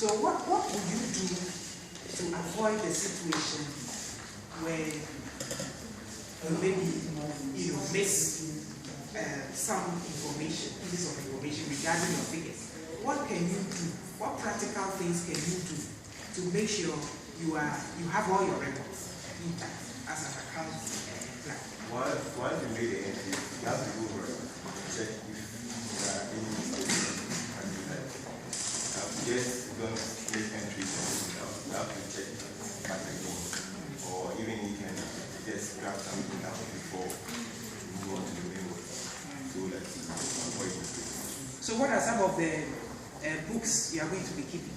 So what would you do to avoid the situation where maybe you miss some information, piece of information regarding your figures? What can you do? What practical things can you do to make sure you have all your records intact as an account plan? Once you made the entry, you have to go over it, check if there are any mistakes. Just don't make entries and you have to check back again. Or even you can just grab something out before you move on to the main work. So let's avoid mistakes. So what are some of the books you are going to be keeping?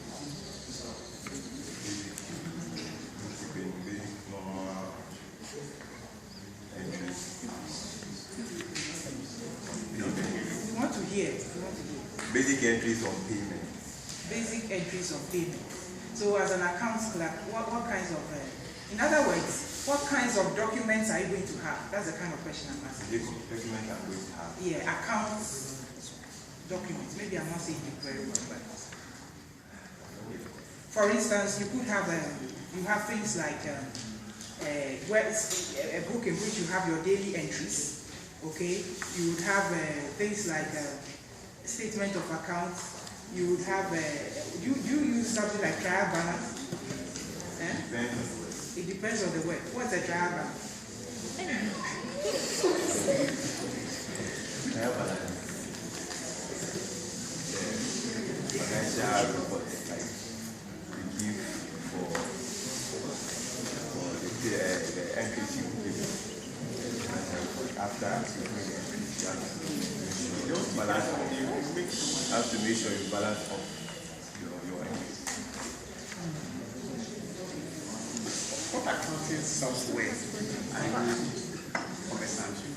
Basic entries on payment. Basic entries on payment. So as an account clerk, what kinds of, in other words, what kinds of documents are you going to have? That's the kind of question I'm asking. The documents I'm going to have. Yeah, accounts documents. Maybe I'm not saying it very well, but for instance, you could have you have things like a book in which you have your daily entries. Okay, you would have things like statement of accounts. You would have you use something like trial balance. It depends on the word. What's a trial balance? Trial balance. Financial report, like we give for the entries you give after you bring the entries. You have to make sure you balance up your entries. What accounting software are you using for the sanction?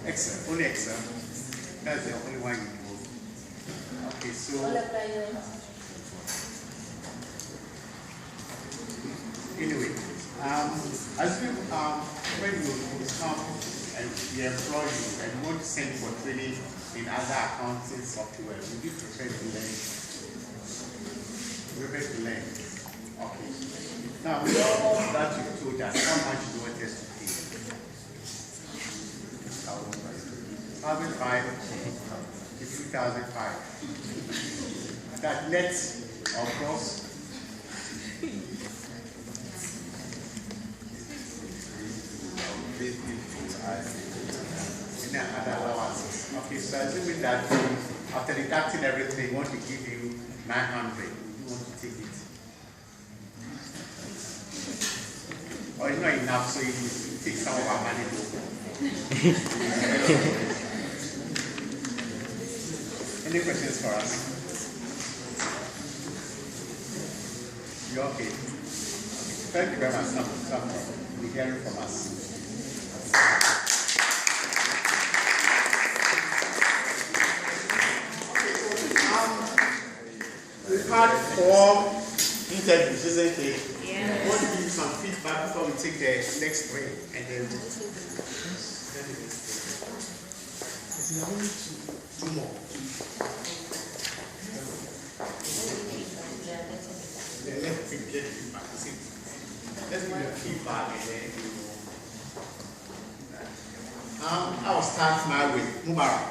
Excel, only Excel. That's the only one you know. Okay, so anyway, assume when you come and we employ you and you want to send for training in other accounting software, would you prefer to learn? Okay. Now, with all that you told us, how much do you want us to pay? 1,500 to 2,500. That nets, of course. And other allowances. Okay, so assuming that after deducting everything, we want to give you 900. You want to take it? Or it's not enough, so you take some of our money. Any questions for us? You okay? Thank you very much. Some will be hearing from us. We've had 4 interviews, isn't it? Yeah. I want to give you some feedback before we take the next break, and then two more. Then let's get feedback. Let's give you feedback, and then I'll start now with Mubarak.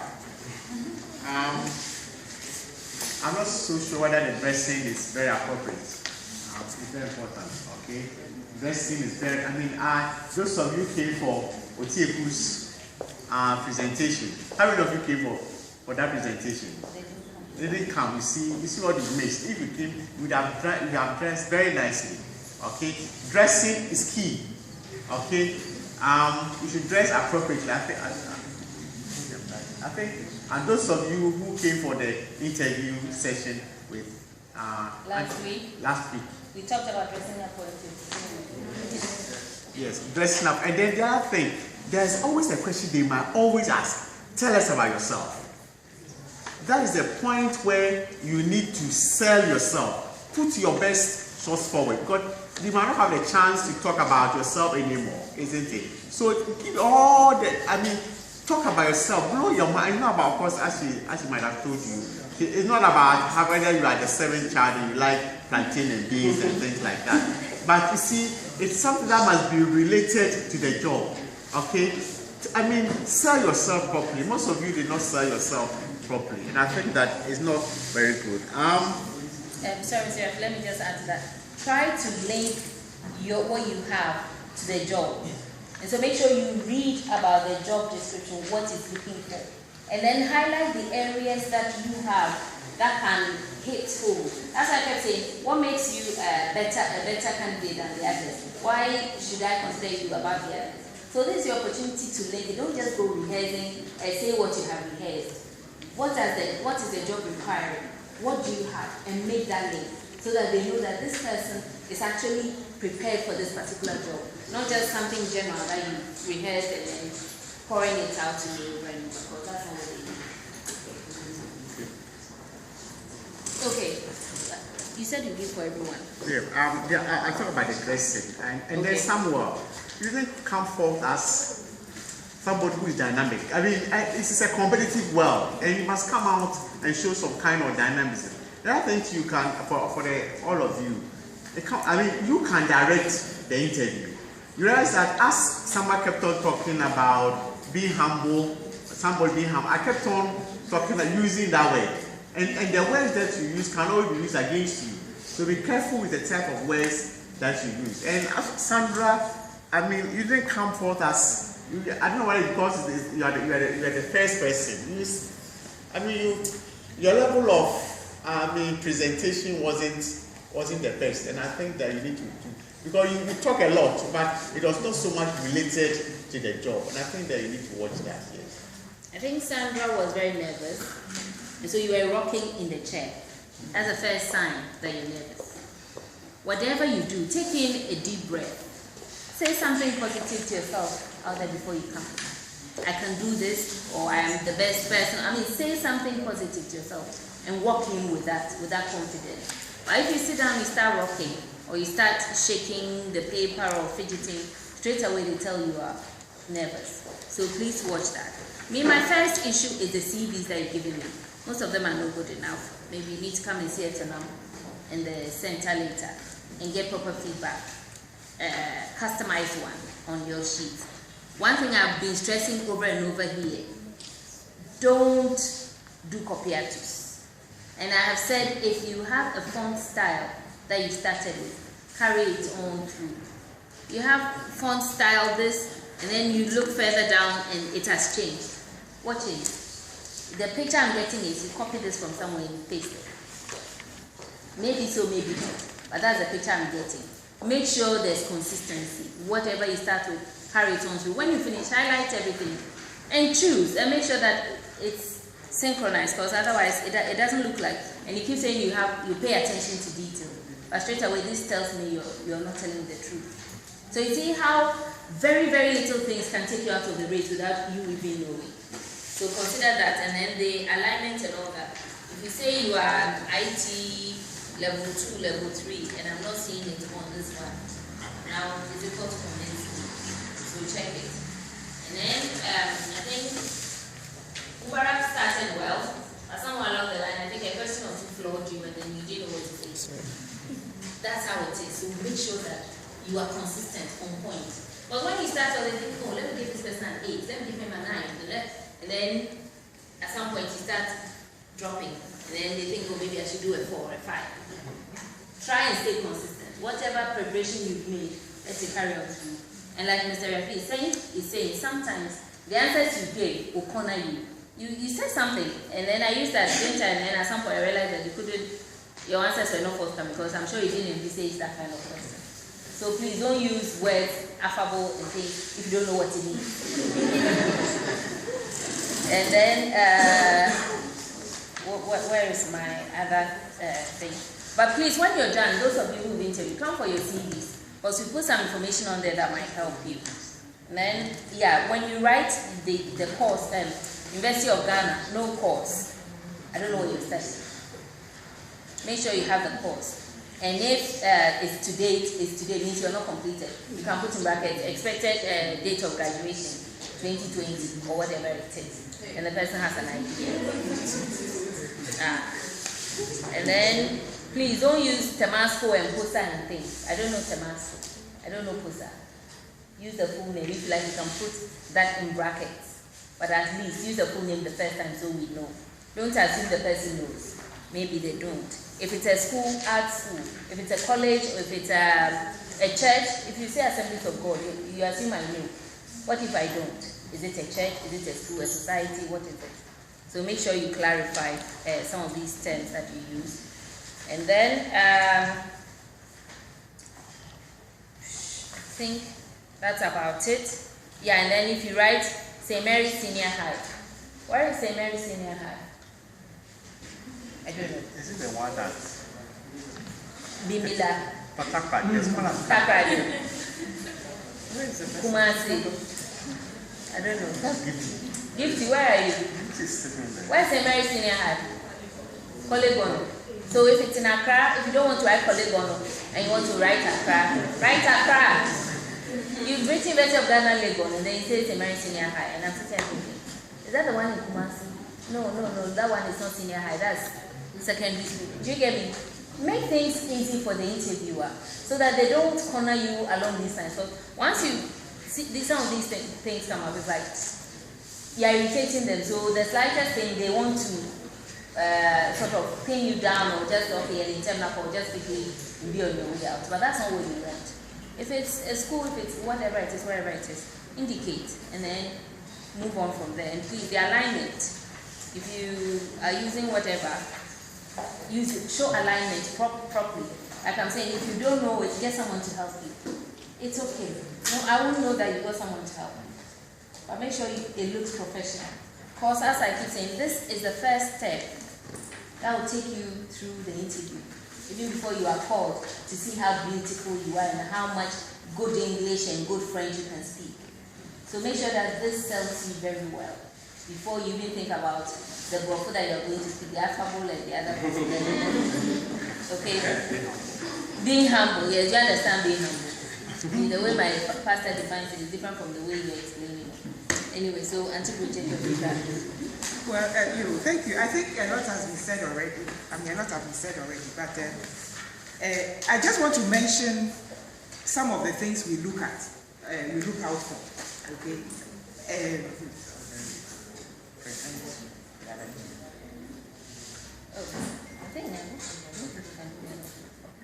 I'm not so sure whether the dressing is very appropriate. It's very important, okay? Dressing is very, those of you came for Otieku's presentation. How many of you came for that presentation? They didn't come. You see what you missed. If you came, you would have dressed very nicely, okay? Dressing is key, okay? You should dress appropriately. I think, and those of you who came for the interview session with last week, we talked about dressing up for it. Yes, dressing up. And then the other thing, there's always a question they might always ask. Tell us about yourself. That is the point where you need to sell yourself. Put your best shots forward, because you might not have the chance to talk about yourself anymore, isn't it? So give all the, talk about yourself, blow your mind. It's not about, of course, as she might have told you, it's not about how whether you are the seventh child and you like plantain and beans and things like that. But you see, it's something that must be related to the job. Okay? I mean, sell yourself properly. Most of you did not sell yourself properly, and I think that is not very good. Sorry, let me just add to that. Try to link what you have to the job. And so make sure you read about the job description, what it's looking for. And then highlight the areas that you have that can hit home. As I kept saying, what makes you a better candidate than the others? Why should I consider you above the others? So this is your opportunity to link it. Don't just go rehearsing and say what you have rehearsed. What is the job requiring? What do you have? And make that link so that they know that this person is actually prepared for this particular job. Not just something general that you rehearsed and then pouring it out to you over and over, because that's not what they do. Okay. You said you give for everyone. Yeah, I talk about the dressing, and Okay. there's somewhere you didn't come forth as somebody who is dynamic. I mean, this is a competitive world, and you must come out and show some kind of dynamism. And I think you can, for all of you, you can direct the interview. You realize that as someone kept on talking about being humble, somebody being humble, I kept on talking about using that word. And the words that you use can always be used against you. So be careful with the type of words that you use. And as Sandra, I mean, you didn't come forth as, I don't know why, because you are the first person. Your level of presentation wasn't the best. And I think that you need to because you talk a lot, but it was not so much related to the job. And I think that you need to watch that, yes. I think Sandra was very nervous, and so you were rocking in the chair. That's the first sign that you're nervous. Whatever you do, take in a deep breath. Say something positive to yourself out there before you come. I can do this, or I am the best person. Say something positive to yourself and walk in with that confidence. But if you sit down, you start rocking, or you start shaking the paper or fidgeting, straight away they tell you are nervous. So please watch that. My first issue is the CVs that you're giving me. Most of them are not good enough. Maybe you need to come and see it in the center later and get proper feedback. Customized one on your sheet. One thing I've been stressing over and over here, don't do copiatus. And I have said if you have a font style that you started with, carry it on through. You have font style this, and then you look further down and it has changed. What changed? The picture I'm getting is you copy this from somewhere and you paste it. Maybe so, maybe not, but that's the picture I'm getting. Make sure there's consistency. Whatever you start with, carry it on through. When you finish, highlight everything and choose and make sure that it's synchronized, because otherwise it doesn't look like, and you keep saying you pay attention to detail, but straight away this tells me you're not telling the truth. So you see how very, very little things can take you out of the race without you even knowing. So consider that, and then the alignment and all that. If you say you are IT level 2, level 3, and I'm not seeing it on this one, now it's difficult to convince me. So check it. And then I think Mubarak started well, but somewhere along the line, I think a person or two flawed you, and then you didn't know what to say. That's how it is. So make sure that you are consistent, on point. But when you start already thinking, oh, let me give this person an 8, let me give him a 9, and then at some point you start dropping, and then they think, oh, maybe I should do a 4 or a 5. Try and stay consistent. Whatever preparation you've made, let's carry on through. And like Mr. Rafi is saying, sometimes the answers you gave will corner you. You said something, and then I used that, didn't I? And then at some point I realized that your answers were not forthcoming, because I'm sure you didn't envisage that kind of question. So please don't use words affable and things if you don't know what it means. And then, where is my other thing? But please, when you're done, those of you who've interviewed, come for your CVs, because we put some information on there that might help you. And then, when you write the course, University of Ghana, no course. I don't know what you're studying. Make sure you have the course. And if it's to date means you're not completed. You can put in brackets expected date of graduation. 2020 or whatever it is, and the person has an idea. And then please don't use Temasco and POSA and things. I don't know Temasco. I don't know POSA. Use the full name. If you like, you can put that in brackets. But at least use the full name the first time so we know. Don't assume the person knows. Maybe they don't. If it's a school, art school. If it's a college, or if it's a church, if you say Assemblies of God, you assume I know. What if I don't? Is it a church? Is it a school, a society? What is it? So make sure you clarify some of these terms that you use. And then, I think that's about it. Yeah, and then if you write St. Mary's Senior High. Where is St. Mary's Senior High? I don't know. Is it the one that? Bimila. Takrady. There's one at Takrady. Where is the best? Kumasi. I don't know. That's Gifty. Gifty, where are you? Gifty is sitting there. Where's St. Mary's Senior High? Kolegono. So if it's in Accra, if you don't want to write Kolegono and you want to write Accra, write Accra. You've written University of Ghana Legon and then you say St. Mary's Senior High, and I'm sitting there thinking, is that the one in Kumasi? No, that one is not senior high, that's secondary school. Do you get me? Make things easy for the interviewer so that they don't corner you along these lines. So once you see some of these things come up, it's like you're irritating them. So the slightest thing, they want to sort of pin you down or just okay, an internal or just quickly be on your way out. But that's not what you want. If it's a school, if it's whatever it is, wherever it is, indicate and then move on from there. And please, the alignment. If you are using whatever, show alignment properly. Like I'm saying, if you don't know it, get someone to help you. It's okay. No, I won't know that you got someone to help. But make sure it looks professional. Because as I keep saying, this is the first step that will take you through the interview. Even before you are called to see how beautiful you are and how much good English and good French you can speak. So make sure that this sells you very well before you even think about the Bofo that you're going to speak, the affable and the other person. Okay? Being humble, yes, you understand being humble. The way my pastor defines it is different from the way you're explaining it. Anyway, so Auntie Bridget, your feedback. Well, thank you. I think a lot has been said already. A lot has been said already, but I just want to mention some of the things we look at, we look out for. Okay.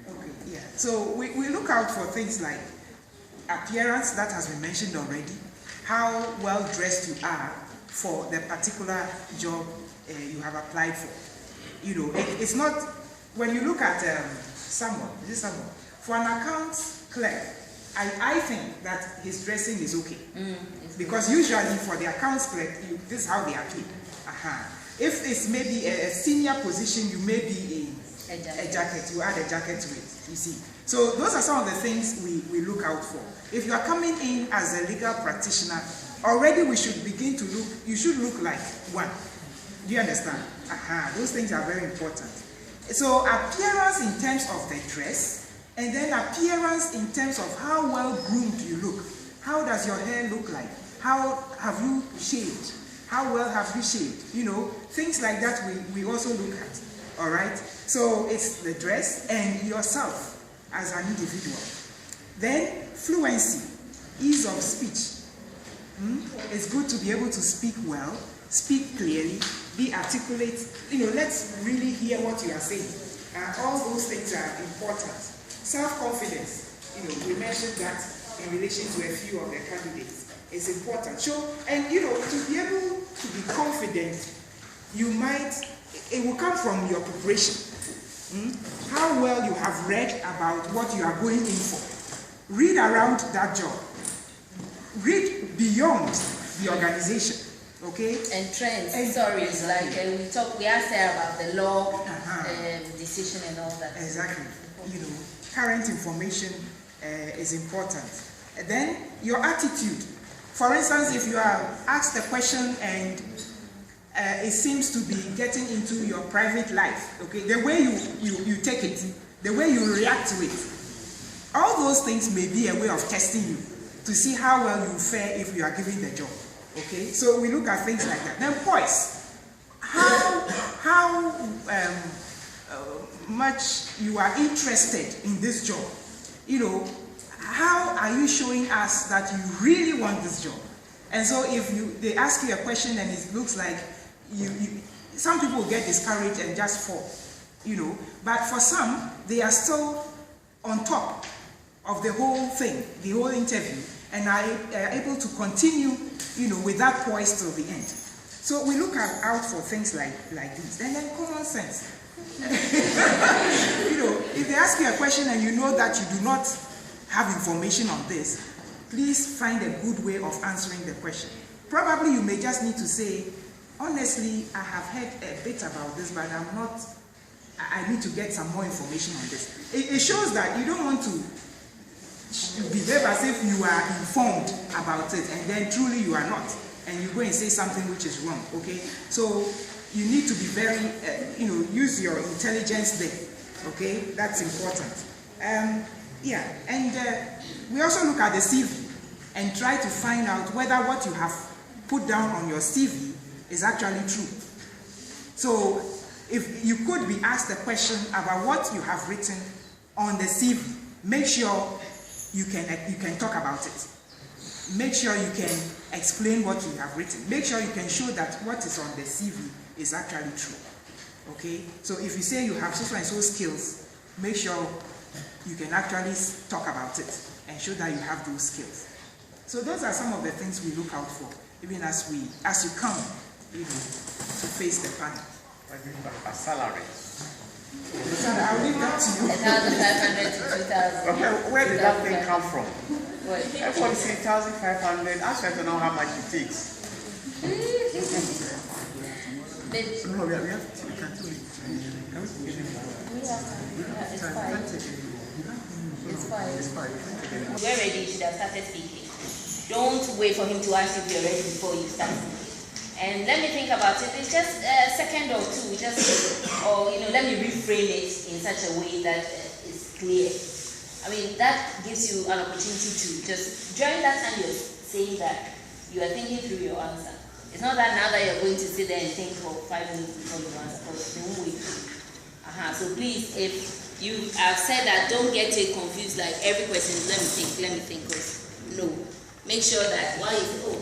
Okay, yeah. So we look out for things like appearance, that has been mentioned already, how well dressed you are for the particular job you have applied for. You know, it's not, when you look at someone, for an accounts clerk, I think that his dressing is okay. Because usually for the accounts clerk, this is how they appear. If it's maybe a senior position, you may be a jacket, you add a jacket to it, you see. So those are some of the things we look out for. If you are coming in as a legal practitioner, already we should begin to look, you should look like one. Do you understand? Those things are very important. So appearance in terms of the dress, and then appearance in terms of how well groomed you look. How does your hair look like? How have you shaved? How well have you shaved? You know, things like that we also look at. All right? So it's the dress and yourself as an individual. Then fluency, ease of speech. It's good to be able to speak well, speak clearly, be articulate. You know, let's really hear what you are saying. All those things are important. Self-confidence, you know, we mentioned that in relation to a few of the candidates. It's important. So, and you know, to be able to be confident, it will come from your preparation. How well you have read about what you are going in for. Read around that job. Read beyond the organization. Okay? And trends. We asked her about the law decision and all that. Exactly. You know, current information is important. And then your attitude. For instance, if you are asked a question and it seems to be getting into your private life, okay, the way you take it, the way you react to it, all those things may be a way of testing you to see how well you fare if you are given the job. Okay, so we look at things like that. Then poise. How much you are interested in this job. You know, how are you showing us that you really want this job? And so if they ask you a question and it looks like some people get discouraged and just fall, you know, but for some, they are still on top of the whole thing, the whole interview, and are able to continue, you know, with that poise till the end. So we look out for things like these. And then common sense. You know, if they ask you a question and you know that you do not have information on this, please find a good way of answering the question. Probably you may just need to say, honestly, I have heard a bit about this, but I need to get some more information on this. It shows that you don't want to behave as if you are informed about it and then truly you are not, and you go and say something which is wrong, okay? So you need to be very, you know, use your intelligence there, okay? That's important. Yeah, and we also look at the CV and try to find out whether what you have put down on your CV is actually true. So if you could be asked a question about what you have written on the CV, make sure you can talk about it. Make sure you can explain what you have written. Make sure you can show that what is on the CV is actually true. Okay? So if you say you have so and so skills, make sure you can actually talk about it and show that you have those skills. So those are some of the things we look out for, even as you come, you know, to face the panel. A salary. So I'll leave that to you. 1,500 to 2,000. Okay, where did that thing come from? What? Everybody say 1,500. Ask her to know how much it takes. No, we have to. We can't do it. It's fine. We're ready. You should have started speaking. Don't wait for him to ask if you're ready before you start. And let me think about it. It's just a second or two. Or you know, let me reframe it in such a way that is clear. I mean, that gives you an opportunity to just during that time you're saying that you are thinking through your answer. It's not that now that you're going to sit there and think for 5 minutes before you answer, because they won't wait. So please, if you have said that, don't get it confused. Like every question, let me think. No, make sure that while you say, oh,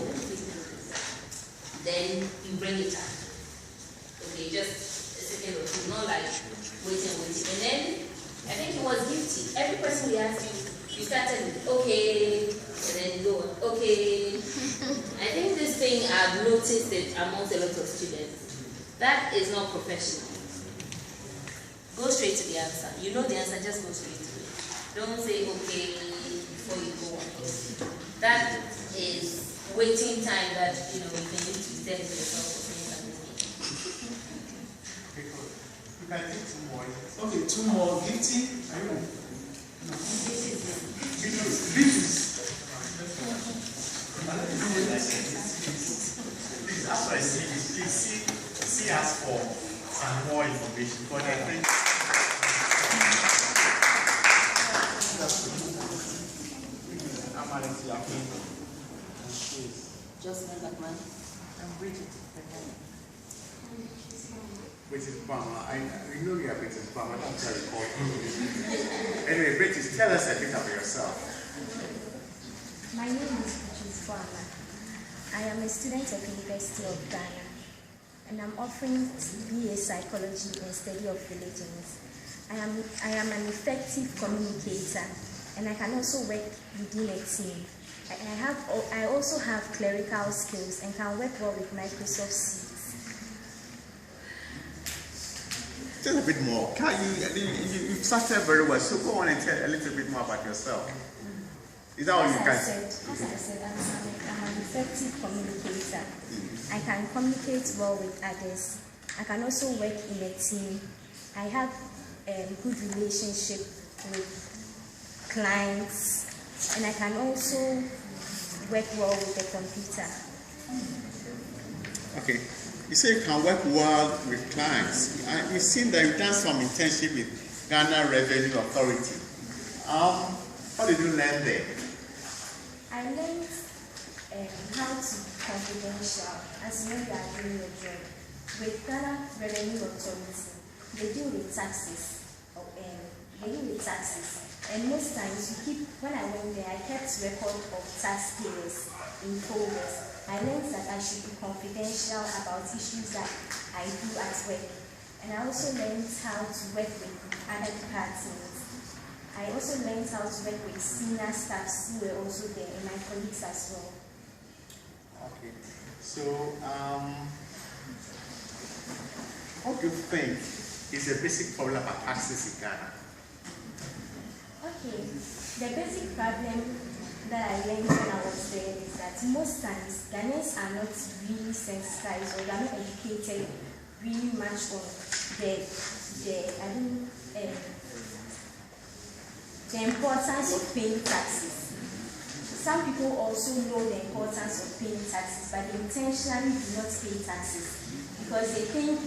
then you bring it up. Okay, just a second or two, not like waiting. And then I think it was guilty. Every person we asked you started with okay, and then you go on, okay. I think this thing I've noticed it amongst a lot of students. That is not professional. Go straight to the answer. You know the answer, just go straight to it. Don't say okay before you go on. That is waiting time that you can use to tell yourself for saying something. You can take 2 more. Okay, 2 more. Guilty. Are you ready? No. Please, after I see this, please see us for some more information. For the Just like man. I'm Bridget. British Palmer. I know you are British Palmer. That's what I recall. Anyway, British, tell us a bit about yourself. My name is British Palmer. I am a student at the University of Ghana, and I'm offering BA Psychology and Study of Religions. I am an effective communicator, and I can also work within a team. I also have clerical skills and can work well with Microsoft Suite. Tell a bit more. You started very well, so go on and tell a little bit more about yourself. Is that all you can say? As I said, I'm an effective communicator. I can communicate well with others. I can also work in a team. I have a good relationship with clients, and I can also work well with the computer. Okay. You say you can work well with clients. It seems that you've done some internship with Ghana Revenue Authority. What did you learn there? I learned how to be confidential as when you are doing your job. With Ghana Revenue Authority, they deal with taxes. And most times when I went there, I kept record of taxpayers in folders. I learned that I should be confidential about issues that I do at work. And I also learned how to work with other departments. I also learned how to work with senior staffs who were also there and my colleagues as well. Okay. So, what do you think is the basic problem about taxes in Ghana? Okay. The basic problem that I learned when I was there is that most times Ghanaians are not really sensitized or they are not educated really much on the importance of paying taxes. Some people also know the importance of paying taxes, but they intentionally do not pay taxes because they think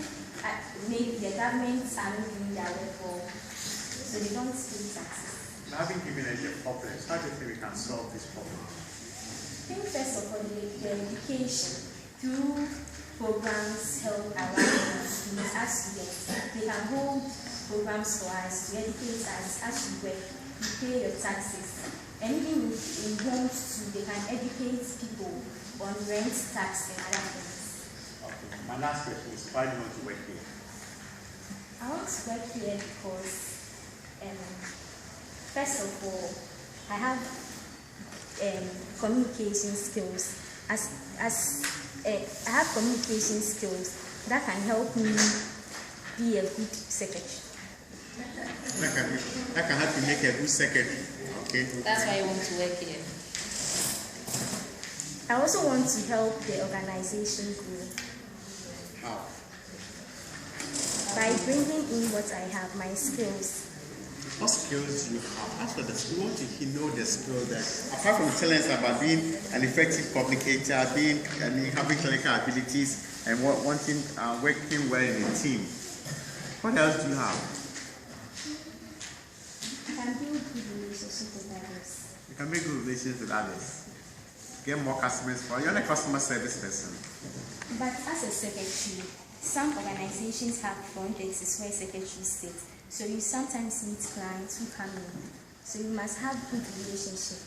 maybe the governments are not doing their work well, so they don't pay taxes. Now, having given us the problems, how do you think we can solve this problem? I think first of all, the education through programs held around us as students. They can hold programs for us to educate us as you work, you pay your taxes. And even in homes too, they can educate people on rent, tax, and other things. Okay. My last question is, why do you want to work here? I want to work here because, first of all, I have communication skills. I have communication skills that can help me be a good secretary. That can help you make a good secretary. Okay. That's why you want to work here. I also want to help the organization grow. How? By bringing in what I have, my skills. What skills do you have? After this, we want to know the skills that, apart from telling us about being an effective communicator, having clinical abilities, and wanting working well in a team. What else do you have? I can build good relationships with others. You can make good relations with others. Get more customers for you. You're a customer service person. But as a secretary, some organizations have front desks where secretaries sit. So you sometimes meet clients who come in. So you must have good relationship.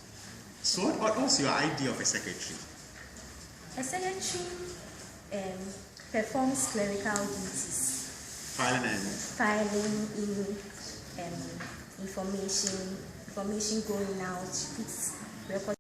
So what's your idea of a secretary? A secretary performs clerical duties. Filing in information going out, puts records